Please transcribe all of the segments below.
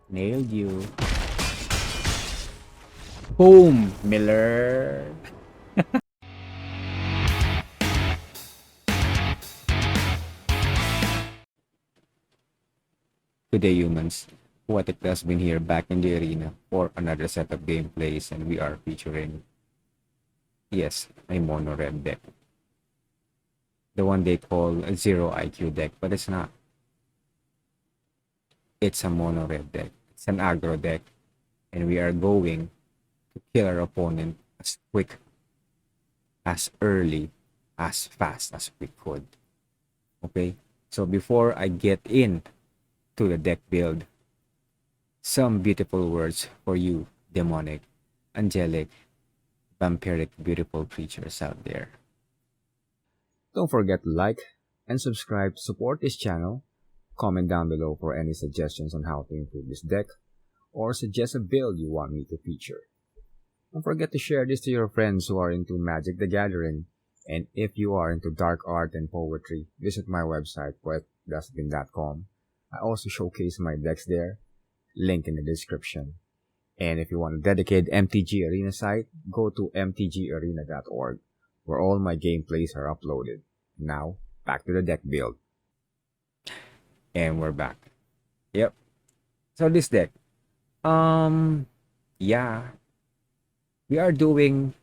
Nailed you. Boom, Miller. Good day, humans. Poetic Dustbin here, back in the arena for another set of gameplays, and we are featuring, yes, a mono red deck. The one they call a zero IQ deck, but it's not. It's a mono red deck. It's an aggro deck, and we are going to kill our opponent as quick, as early, as fast as we could. Okay, so before I get in to the deck build, some beautiful words for you, demonic, angelic, vampiric, beautiful creatures out there. Don't forget to like and subscribe to support this channel. Comment down below for any suggestions on how to improve this deck, or suggest a build you want me to feature. Don't forget to share this to your friends who are into Magic the Gathering, and if you are into dark art and poetry, visit my website, poetdustbin.com. I also showcase my decks there, link in the description. And if you want a dedicated MTG Arena site, go to mtgarena.org, where all my gameplays are uploaded. Now, back to the deck build. And we're back. Yep. So this deck, yeah, we are doing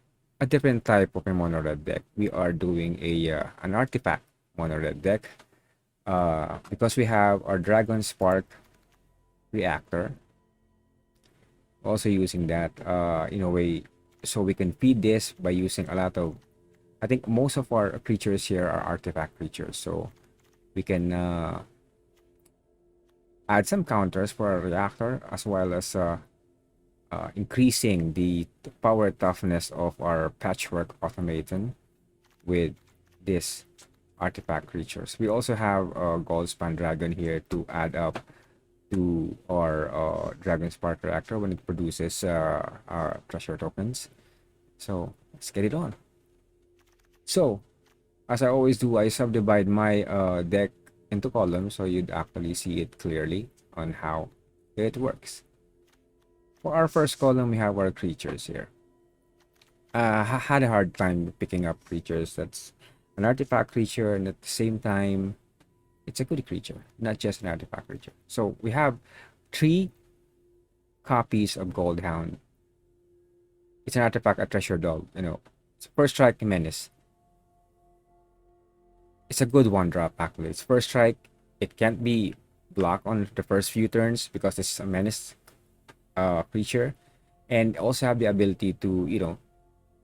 a different type of a mono red deck. We are doing an artifact mono red deck, because we have our Dragonspark Reactor. Also using that in a way, so we can feed this by using a lot of, I think most of our creatures here are artifact creatures, so we can add some counters for our reactor, as well as increasing the power toughness of our Patchwork Automaton with this artifact creatures. We also have a Goldspan Dragon here to add up to our Dragonspark Reactor when it produces treasure tokens. So let's get it on. So as I always do, I subdivide my deck into columns so you'd actually see it clearly on how it works. For our first column, we have our creatures here. I had a hard time picking up creatures that's an artifact creature, and at the same time, it's a good creature, not just an artifact creature. So we have 3 copies of Goldhound. It's an artifact, a treasure dog. It's first strike menace. It's a good 1-drop actually. It's first strike. It can't be blocked on the first few turns because it's a menace creature, and also have the ability to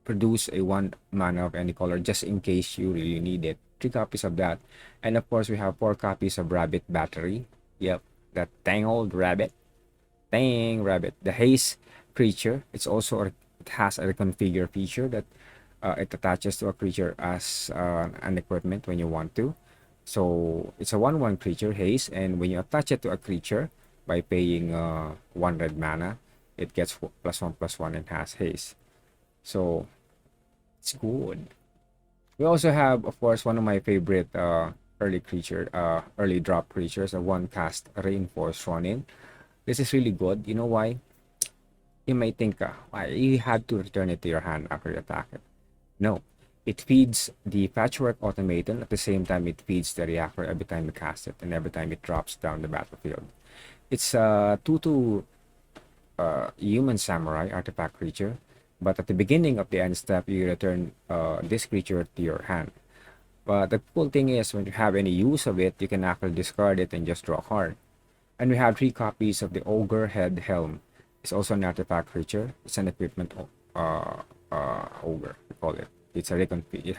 produce a 1 mana of any color just in case you really need it. 3 copies of that, and of course we have 4 copies of Rabbit Battery. Yep, that dang old rabbit. Dang rabbit. The haste creature. It has a reconfigure feature that it attaches to a creature as an equipment when you want to. So it's a 1/1 creature, haste, and when you attach it to a creature by paying 1 red mana, it gets +1/+1 and has haste. So it's good. We also have, of course, one of my favorite early drop creatures, a 1-cast Reinforced Ronin. This is really good. You know why? You may think, why you had to return it to your hand after you attack it. No, it feeds the Patchwork Automaton. At the same time, it feeds the reactor every time you cast it and every time it drops down the battlefield. It's a 2/2 human samurai artifact creature, but at the beginning of the end step, you return this creature to your hand. But the cool thing is, when you have any use of it, you can actually discard it and just draw a card. And we have 3 copies of the Ogre-Head Helm. It's also an artifact creature. It's an equipment ogre, we call it. It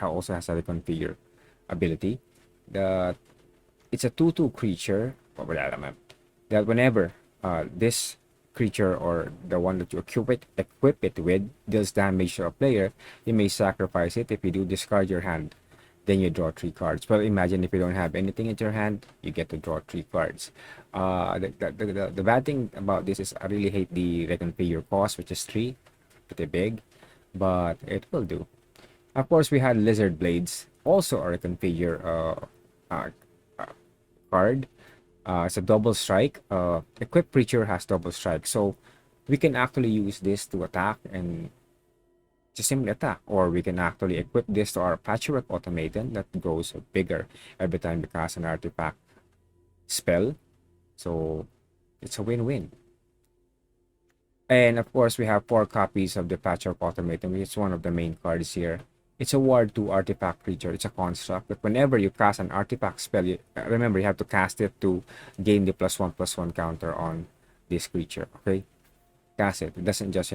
also has a reconfigure ability. It's a 2/2 creature that whenever this creature or the one that you equip it with deals damage to a player, you may sacrifice it. If you do, discard your hand, then you draw 3 cards. Well, imagine if you don't have anything in your hand, you get to draw 3 cards. The bad thing about this is I really hate the reconfigure cost, which is 3, pretty big, but it will do. Of course, we had Lizard Blades, also a reconfigure card. It's a double strike. Equipped creature has double strike, so we can actually use this to attack and just simply attack, or we can actually equip this to our Patchwork Automaton that grows bigger every time we cast an artifact spell. So it's a win-win. And of course, we have 4 copies of the Patchwork Automaton, which is one of the main cards here. It's a Ward 2 artifact creature. It's a construct, but whenever you cast an artifact spell, remember you have to cast it to gain the +1/+1 counter on this creature. Okay, cast it. It doesn't just,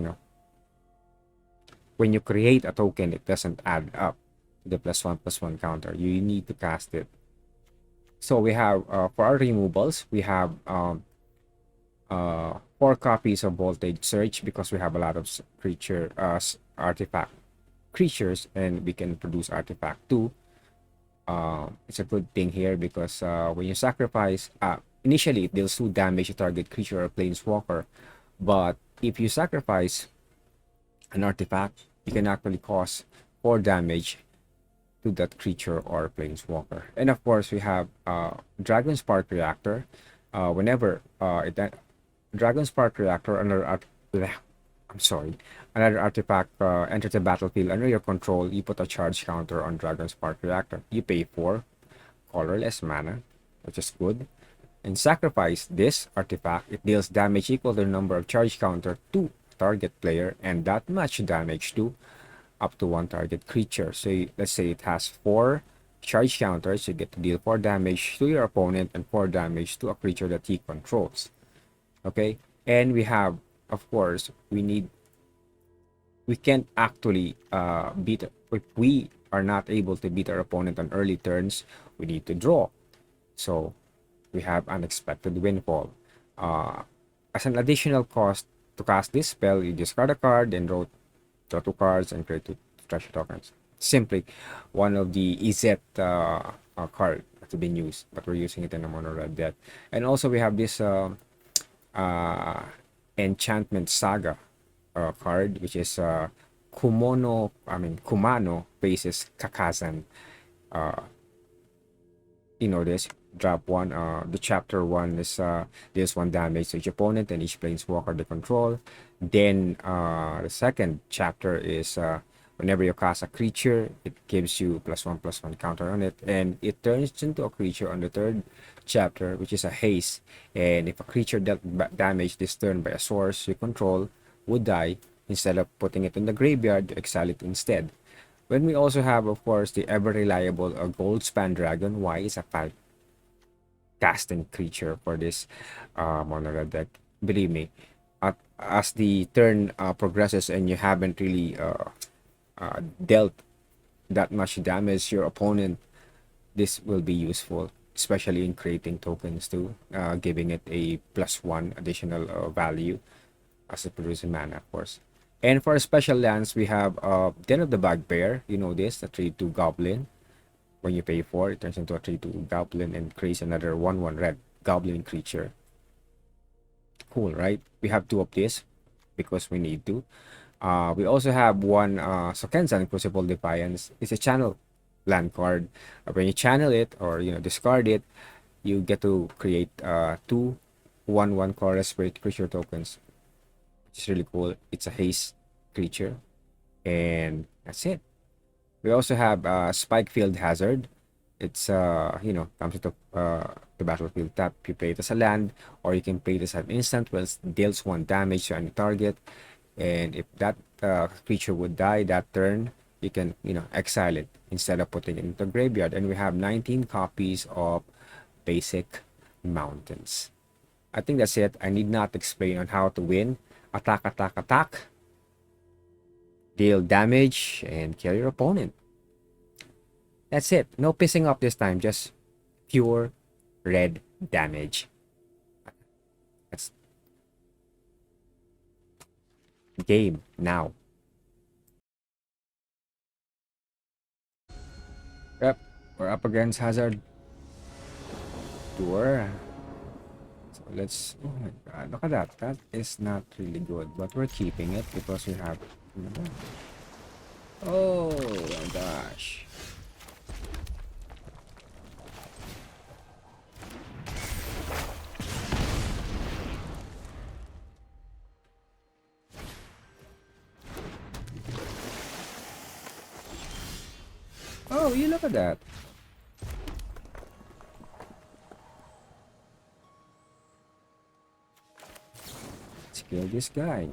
when you create a token, it doesn't add up to the +1/+1 counter. You need to cast it. So we have for our removals, we have 4 copies of Voltage Surge, because we have a lot of creature artifact creatures, and we can produce artifact too. It's a good thing here because when you sacrifice, initially it deals 2 damage to target creature or planeswalker, but if you sacrifice an artifact, you can actually cause 4 damage to that creature or planeswalker. And of course, we have Dragonspark Reactor. Whenever Dragonspark Reactor another artifact enters the battlefield under your control, you put a charge counter on Dragonspark Reactor. You pay 4 colorless mana, which is good, and sacrifice this artifact. It deals damage equal to the number of charge counter to target player, and that much damage to up to 1 target creature. So let's say it has 4 charge counters, you get to deal 4 damage to your opponent and 4 damage to a creature that he controls. Okay, and we have, of course, we can't actually beat, if we are not able to beat our opponent on early turns, we need to draw. So we have Unexpected Windfall. As an additional cost to cast this spell, you discard a card and draw 2 cards and create 2 treasure tokens. Simply one of the EZ card that's been used, but we're using it in a mono red deck. And also we have this Enchantment Saga card, which is Kumano faces Kakkazan. This drop 1, the chapter 1 is deals 1 damage to each opponent and each planeswalker they control. Then the second chapter is whenever you cast a creature, it gives you +1/+1 counter on it, and it turns into a creature on the third chapter, which is a haste. And if a creature dealt damage this turn by a source you control would die, instead of putting it in the graveyard, you exile it instead. When we also have, of course, the ever reliable Goldspan Dragon. Y is a 5 casting creature for this mono red deck. Believe me, as the turn progresses and you haven't really dealt that much damage your opponent, this will be useful, especially in creating tokens too, giving it a +1 additional value as it produces mana, of course. And for special lands, we have Den of the Bugbear. You know this, the 3/2 goblin. When you pay 4, it turns into a 3/2 goblin and creates another 1/1 red goblin creature. Cool, right? We have 2 of this because we need to. We also have 1 Sokenzan Crucible Defiance. It's a channel land card. When you channel it or discard it, you get to create 2 1/1 colorless spirit creature tokens, which is really cool. It's a haste creature, and that's it. We also have Spikefield Hazard. It's comes into the battlefield tap. You play it as a land, or you can play it as an instant, where it deals 1 damage to any target. And if that creature would die that turn, you can exile it instead of putting it into the graveyard. And we have 19 copies of basic mountains. I think that's it. I need not explain on how to win. Attack, attack, attack. Deal damage and kill your opponent. That's it. No pissing off this time. Just pure red damage. That's game now. Yep, we're up against Hazard. Sure. So let's. Oh my god, look at that. That is not really good, but we're keeping it because we have. Oh my gosh. Oh, you look at that. Let's kill this guy.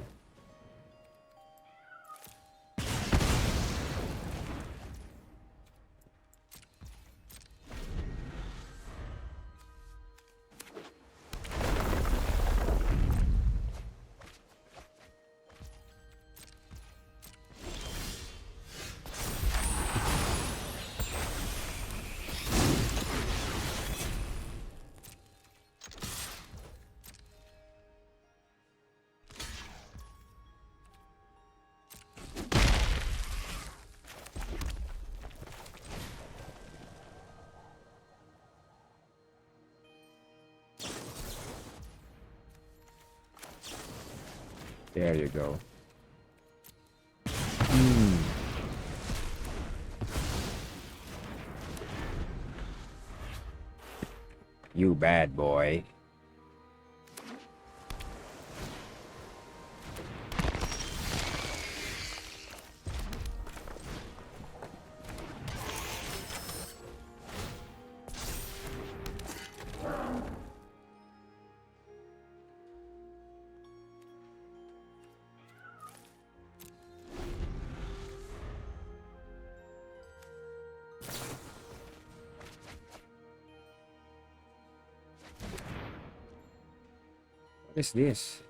There you go. You bad boy. What is this?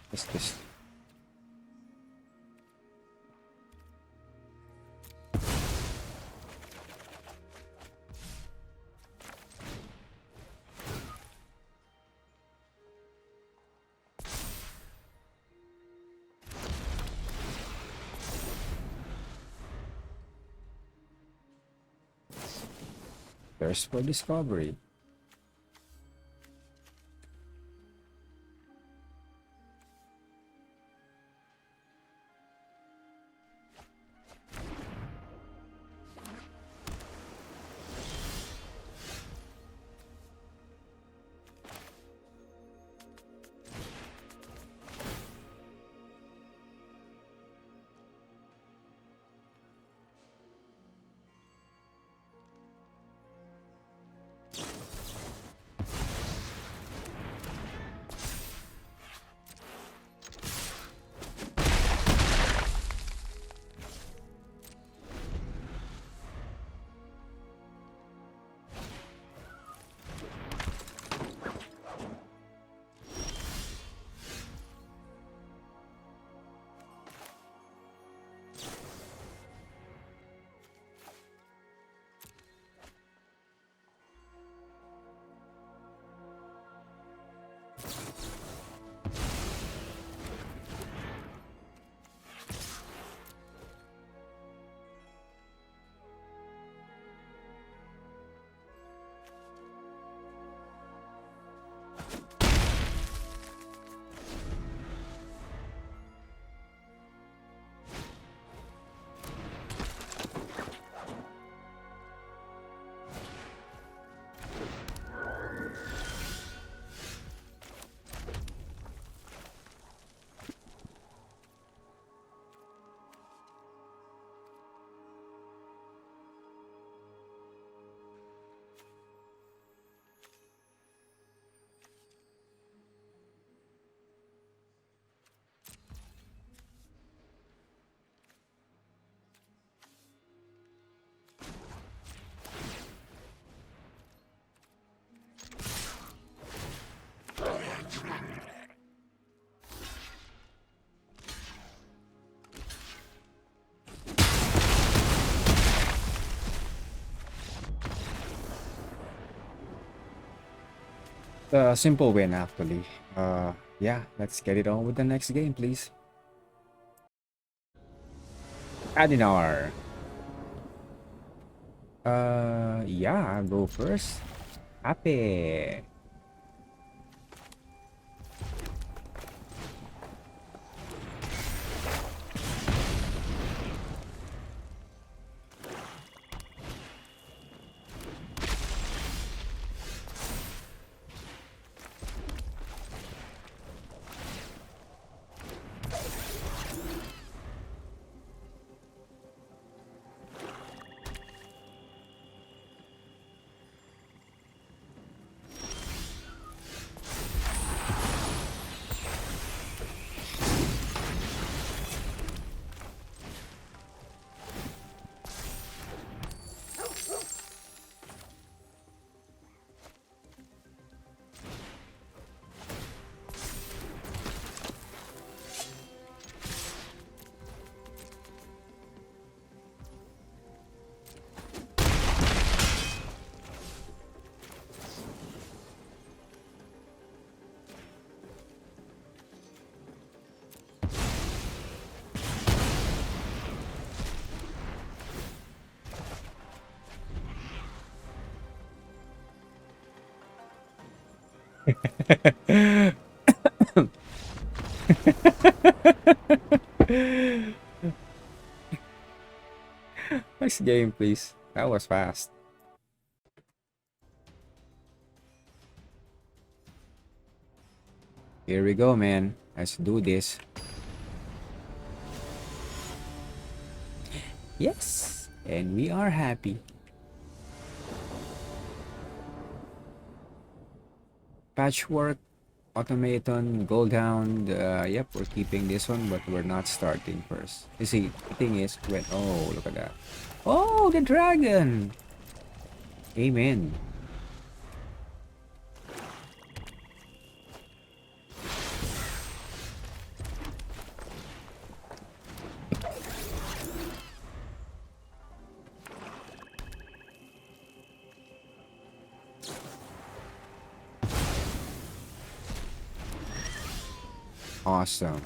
What's this? Thirst for discovery. Simple win, actually. Yeah, let's get it on with the next game, please. Adinar. Yeah, I'll go first. Happy. Next game, please. That was fast. Here we go, man. Let's do this. Yes, and we are happy. Patchwork Automaton, Goldhound. Yep, we're keeping this one, but we're not starting first. You see, the thing is, when oh, look at that. Oh, the dragon. Amen. Awesome.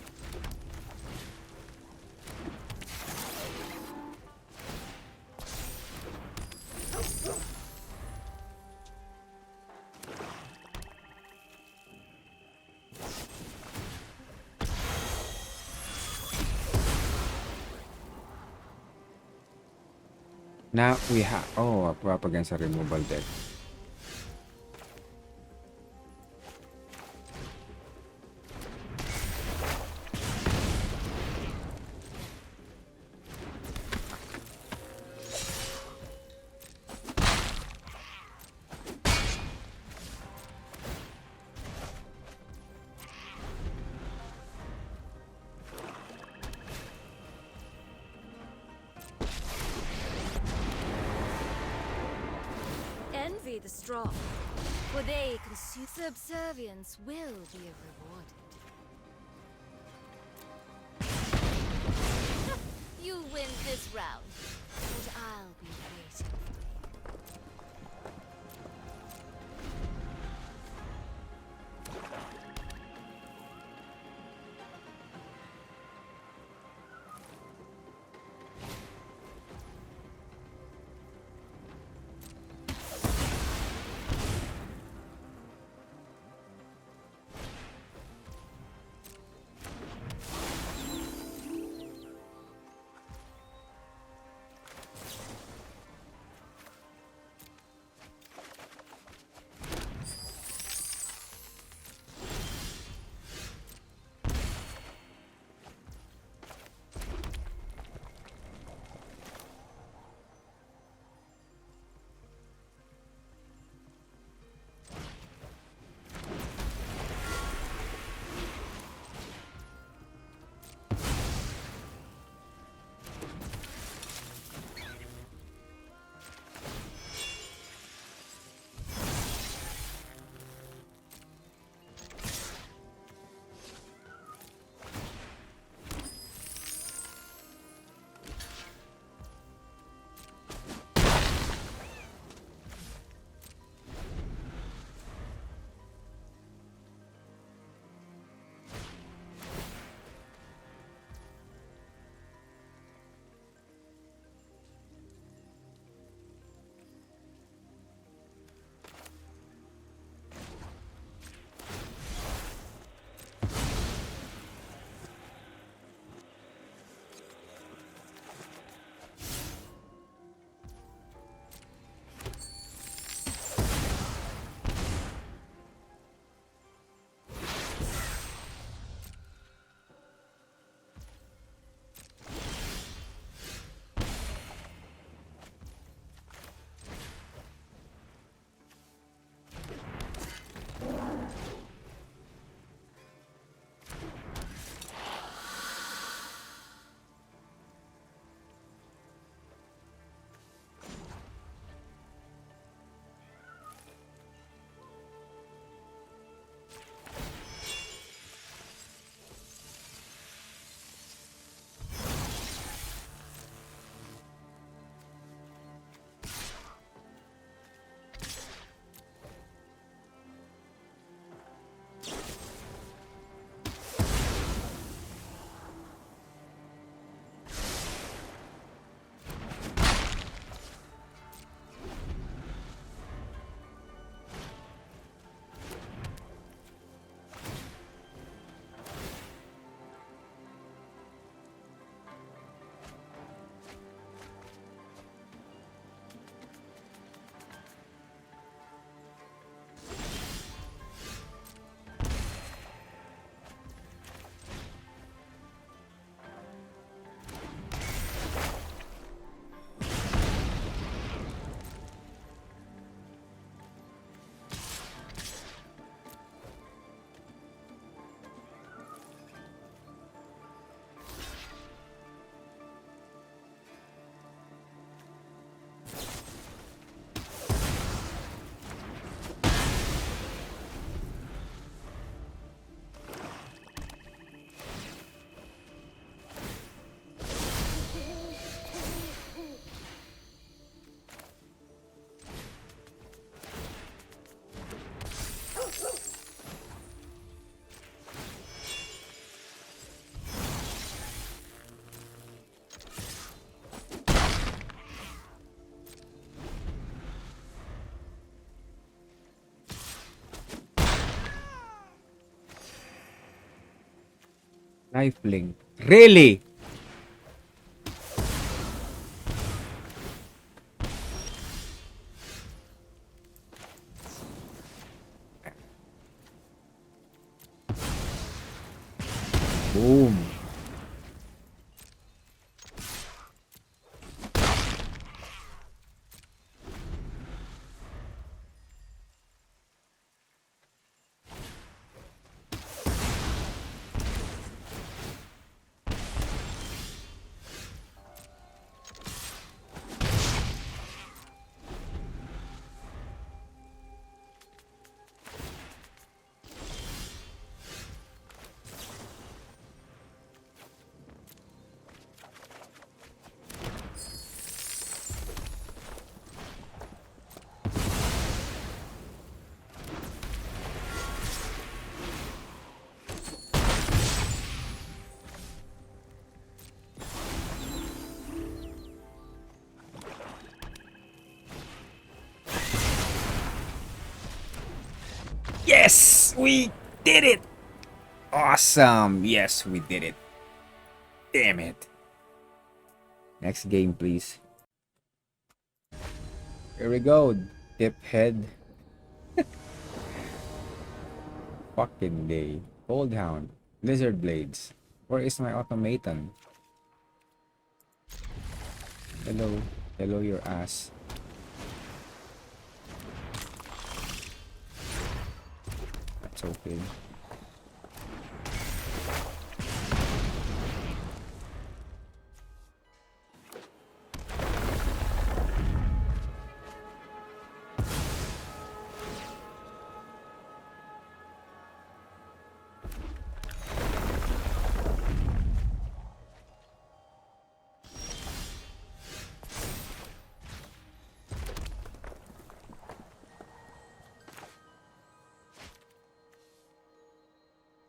Now we have, oh, we're up against a removal deck. Envy the strong, for they consume. Subservience will be rewarded. You win this round, and I'll be waiting. Lifelink. Really? Boom. Yes, we did it. Awesome. Yes, we did it. Damn it. Next game, please. Here we go. Dip head. Fucking day. Goldhound. Lizard blades. Where is my automaton? Hello. Hello, your ass. That's okay.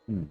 Hmm.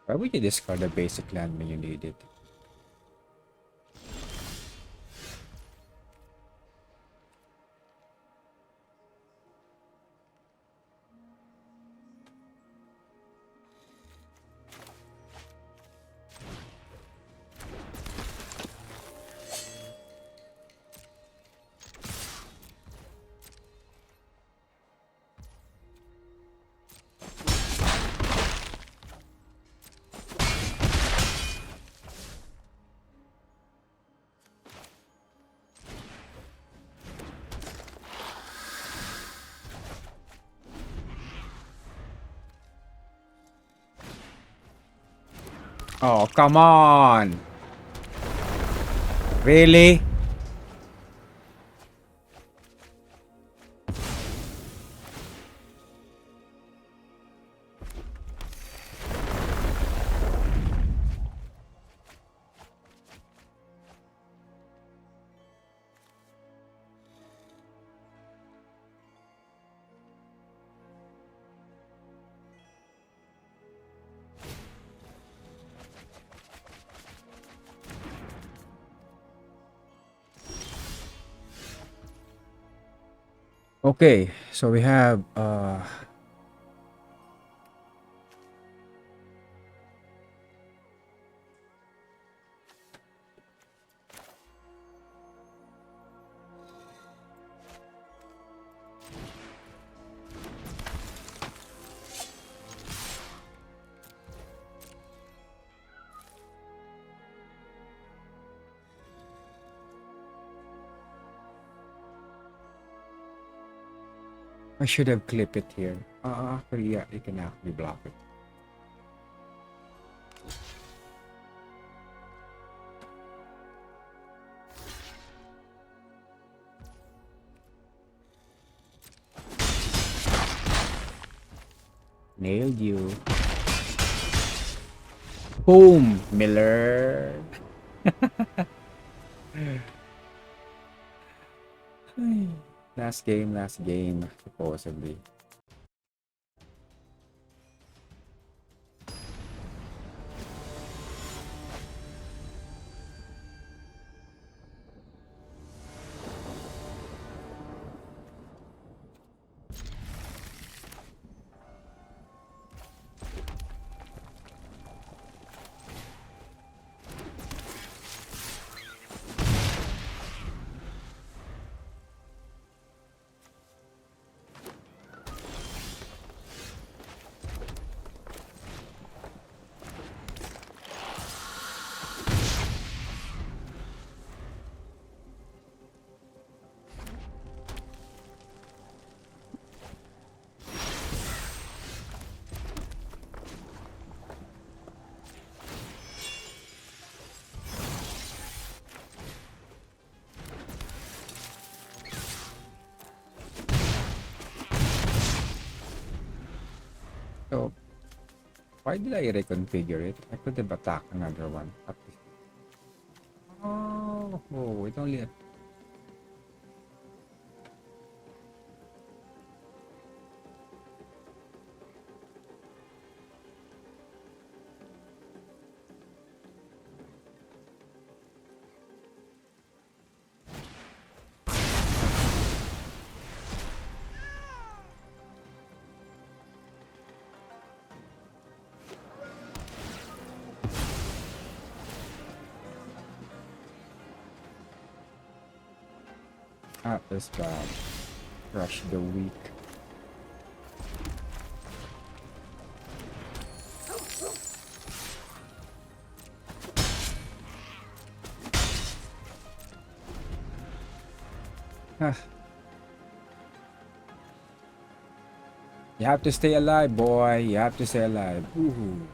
Why would you discard a basic land when you need it? Oh, come on! Really? Okay, so we have I should have clipped it here. But yeah, you can actually block it. Nailed you. Boom, Miller. Last game, supposedly. So, why did I reconfigure it? I could have attacked another one. At least. Oh, it only. That is bad. Crush the weak. Ah. You have to stay alive, boy. You have to stay alive. Ooh.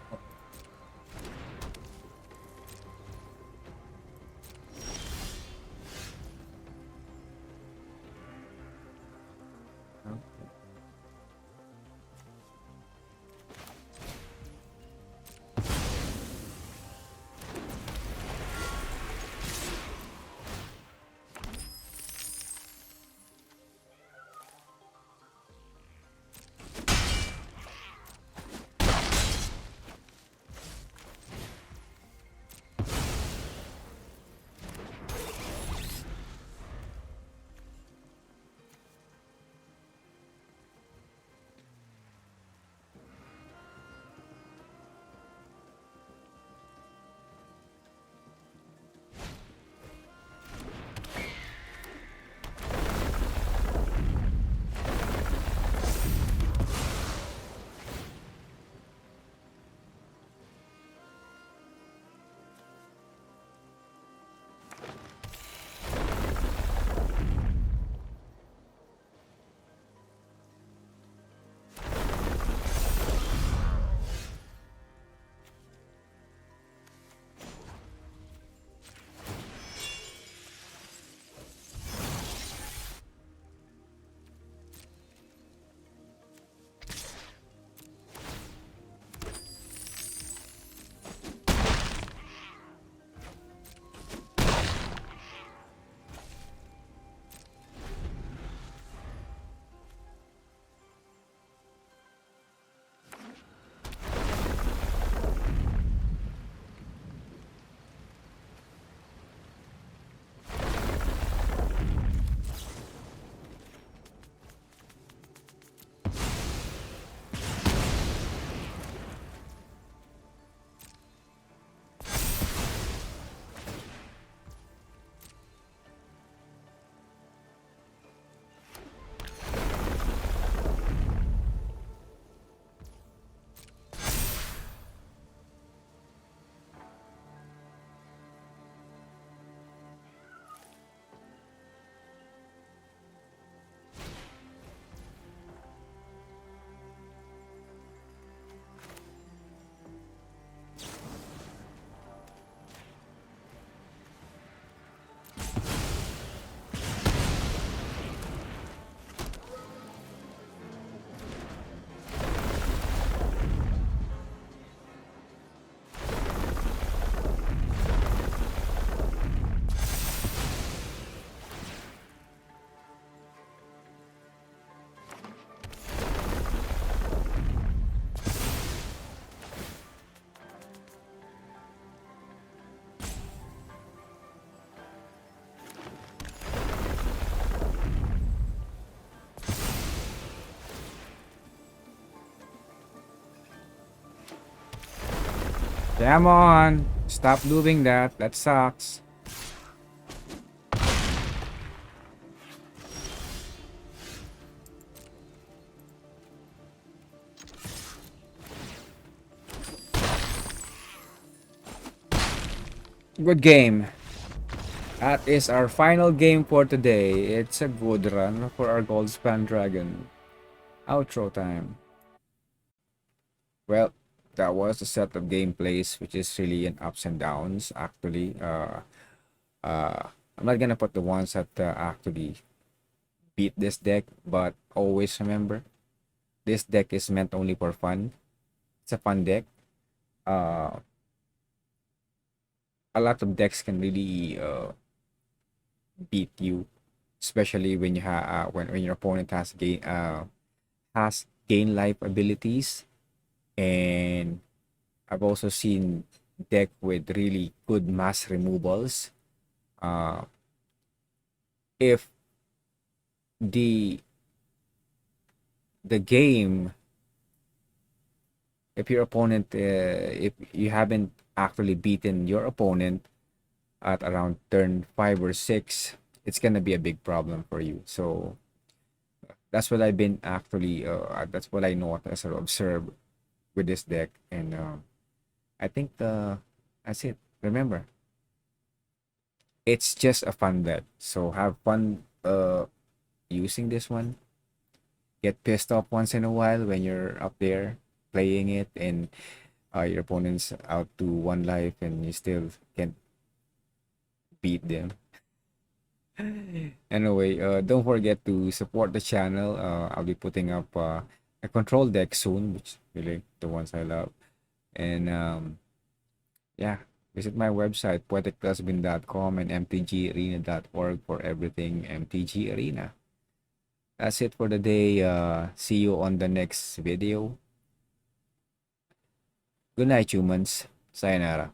Come on! Stop doing that. That sucks. Good game. That is our final game for today. It's a good run for our Goldspan Dragon. Outro time. Well, that was a set of gameplays which is really an ups and downs actually. I'm not gonna put the ones that actually beat this deck, but always remember this deck is meant only for fun. It's a fun deck. Uh, a lot of decks can really beat you, especially when when your opponent has gain life abilities. And I've also seen deck with really good mass removals. Uh, if the the game, if your opponent, if you haven't actually beaten your opponent at around turn 5 or 6, it's gonna be a big problem for you. So that's what I've been actually. That's what I noticed or observed with this deck, and I think that's it. Remember, it's just a fun deck. So have fun using this one. Get pissed off once in a while when you're up there playing it and your opponent's out to 1 life and you still can't beat them. Anyway, don't forget to support the channel. I'll be putting up a control deck soon, which really the ones I love. And yeah, visit my website poeticdustbin.com and mtgarena.org for everything MTG Arena. That's it for the day. See you on the next video. Good night, humans. Sayonara.